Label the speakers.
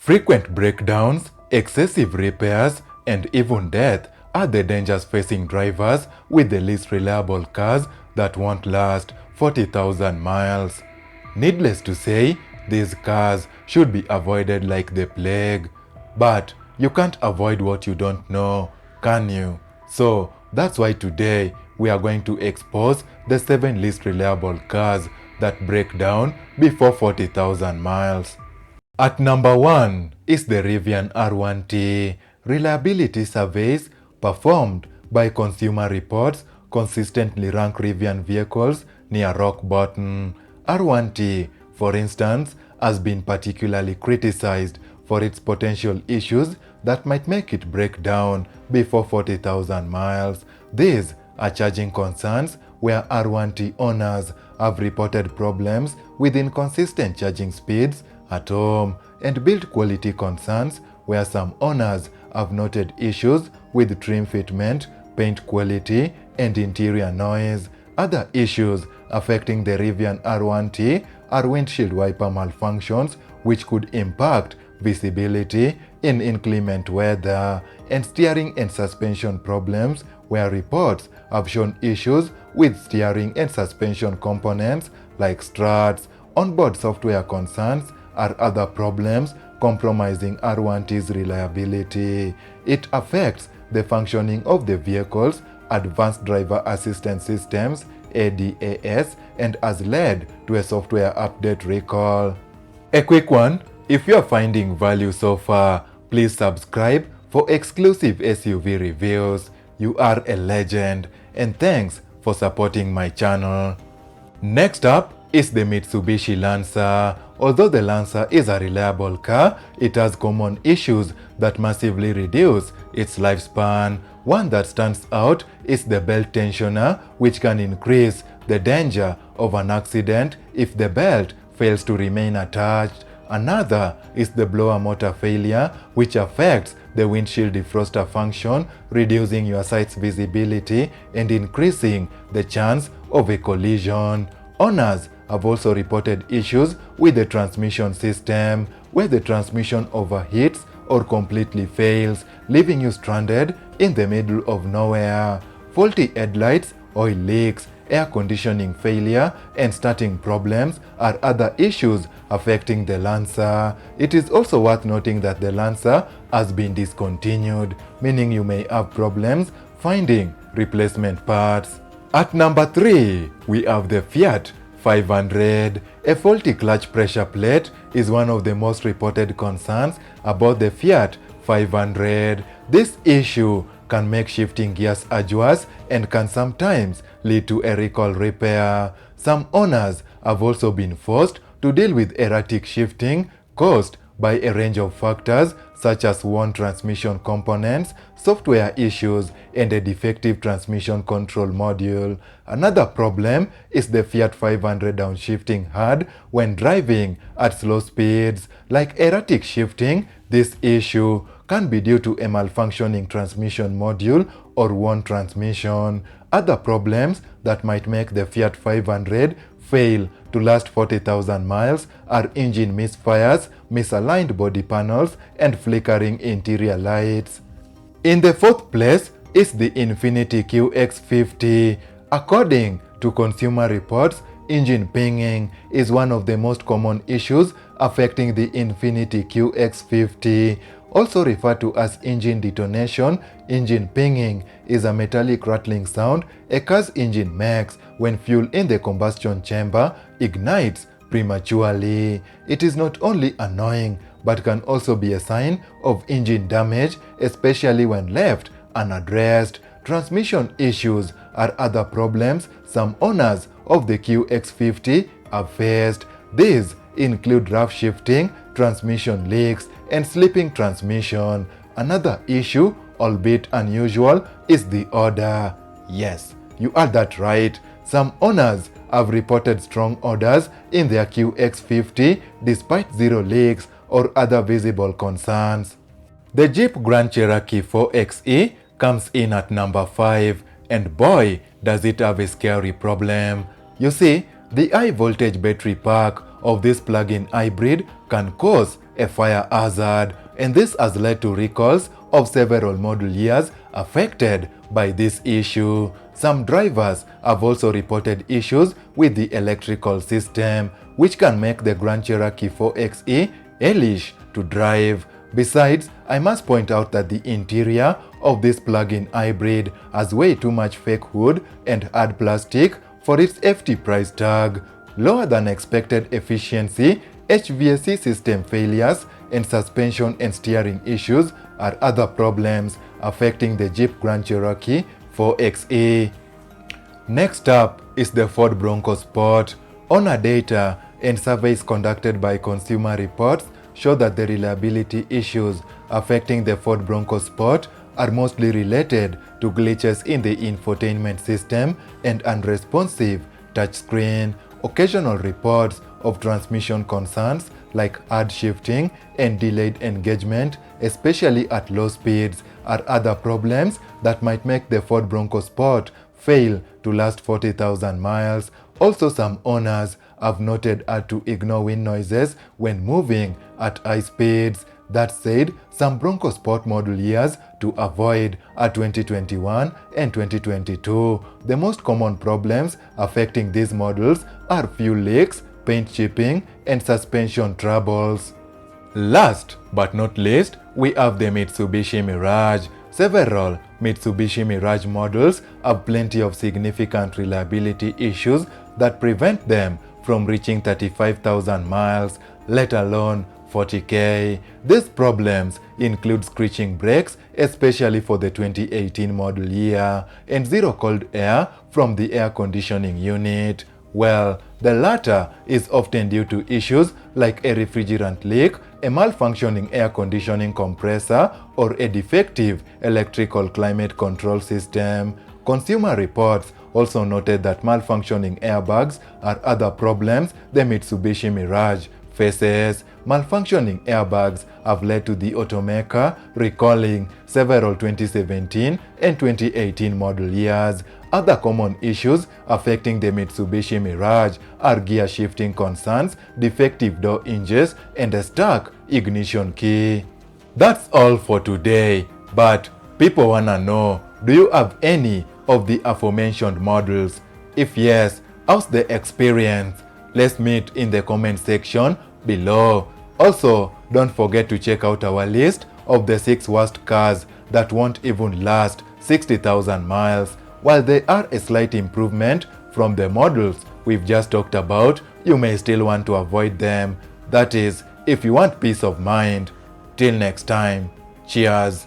Speaker 1: Frequent breakdowns, excessive repairs, and even death are the dangers facing drivers with the least reliable cars that won't last 40,000 miles. Needless to say, these cars should be avoided like the plague. But you can't avoid what you don't know, can you? So that's why today we are going to expose the 7 least reliable cars that break down before 40,000 miles. At number 1 is the Rivian R1T. Reliability surveys performed by Consumer Reports consistently rank Rivian vehicles near rock bottom. R1T, for instance, has been particularly criticized for its potential issues that might make it break down before 40,000 miles. These are charging concerns where R1T owners have reported problems with inconsistent charging speeds at home, and build quality concerns where some owners have noted issues with trim fitment, paint quality, and interior noise. Other issues affecting the Rivian R1T are windshield wiper malfunctions, which could impact visibility in inclement weather, and steering and suspension problems, where reports have shown issues with steering and suspension components like struts. Onboard software concerns are other problems compromising R1T's reliability. It affects the functioning of the vehicle's advanced driver assistance systems ADAS and has led to a software update recall. A quick one, if you're finding value so far, please subscribe for exclusive SUV reviews. You are a legend, and thanks for supporting my channel. Next up is the Mitsubishi Lancer. Although the Lancer is a reliable car, it has common issues that massively reduce its lifespan. One that stands out is the belt tensioner, which can increase the danger of an accident if the belt fails to remain attached. Another is the blower motor failure, which affects the windshield defroster function, reducing your sight's visibility and increasing the chance of a collision. Owners have also reported issues with the transmission system, where the transmission overheats or completely fails, leaving you stranded in the middle of nowhere. Faulty headlights, oil leaks, air conditioning failure, and starting problems are other issues affecting the Lancer. It is also worth noting that the Lancer has been discontinued, meaning you may have problems finding replacement parts. At number 3, we have the Fiat 500. A faulty clutch pressure plate is one of the most reported concerns about the Fiat 500. This issue can make shifting gears arduous and can sometimes lead to a recall repair. Some owners have also been forced to deal with erratic shifting caused by a range of factors such as worn transmission components, software issues, and a defective transmission control module. Another problem is the Fiat 500 downshifting hard when driving at slow speeds. Like erratic shifting, this issue can be due to a malfunctioning transmission module or worn transmission. Other problems that might make the Fiat 500 fail to last 40,000 miles are engine misfires, misaligned body panels, and flickering interior lights. In the 4th place is the Infiniti QX50. According to Consumer Reports, engine pinging is one of the most common issues affecting the Infiniti QX50. Also referred to as engine detonation, engine pinging is a metallic rattling sound a car's engine makes when fuel in the combustion chamber ignites prematurely. It is not only annoying but can also be a sign of engine damage, especially when left unaddressed. Transmission issues are other problems some owners of the QX50 have faced. These include rough shifting, transmission leaks, and slipping transmission. Another issue, albeit unusual, is the odor. Yes, you heard that right. Some owners have reported strong odors in their QX50 despite zero leaks or other visible concerns. The Jeep Grand Cherokee 4xe comes in at number 5, and boy, does it have a scary problem. You see, the high voltage battery pack of this plug-in hybrid can cause a fire hazard, and this has led to recalls of several model years affected by this issue. Some drivers have also reported issues with the electrical system, which can make the Grand Cherokee 4xe hellish to drive. Besides, I must point out that the interior of this plug-in hybrid has way too much fake wood and hard plastic for its hefty price tag. Lower than expected efficiency, HVAC system failures, and suspension and steering issues are other problems affecting the Jeep Grand Cherokee 4xe. Next up is the Ford Bronco Sport. Owner data and surveys conducted by Consumer Reports show that the reliability issues affecting the Ford Bronco Sport are mostly related to glitches in the infotainment system and unresponsive touchscreen. Occasional reports of transmission concerns like hard shifting and delayed engagement, especially at low speeds, are other problems that might make the Ford Bronco Sport fail to last 40,000 miles. Also, some owners have noted hard to ignore wind noises when moving at high speeds. That said, some Bronco Sport model years to avoid are 2021 and 2022. The most common problems affecting these models are fuel leaks, paint chipping, and suspension troubles. Last but not least, we have the Mitsubishi Mirage. Several Mitsubishi Mirage models have plenty of significant reliability issues that prevent them from reaching 35,000 miles, let alone 40k. These problems include screeching brakes, especially for the 2018 model year, and zero cold air from the air conditioning unit. Well, the latter is often due to issues like a refrigerant leak, a malfunctioning air conditioning compressor, or a defective electrical climate control system. Consumer Reports also noted that malfunctioning airbags are other problems the Mitsubishi Mirage faces. Malfunctioning airbags have led to the automaker recalling several 2017 and 2018 model years. Other common issues affecting the Mitsubishi Mirage are gear shifting concerns, defective door hinges, and a stuck ignition key. That's all for today, but people wanna know, do you have any of the aforementioned models? If yes, how's the experience? Let's meet in the comment section below. Also, don't forget to check out our list of the 6 worst cars that won't even last 60,000 miles. While they are a slight improvement from the models we've just talked about, you may still want to avoid them. That is, if you want peace of mind. Till next time, cheers.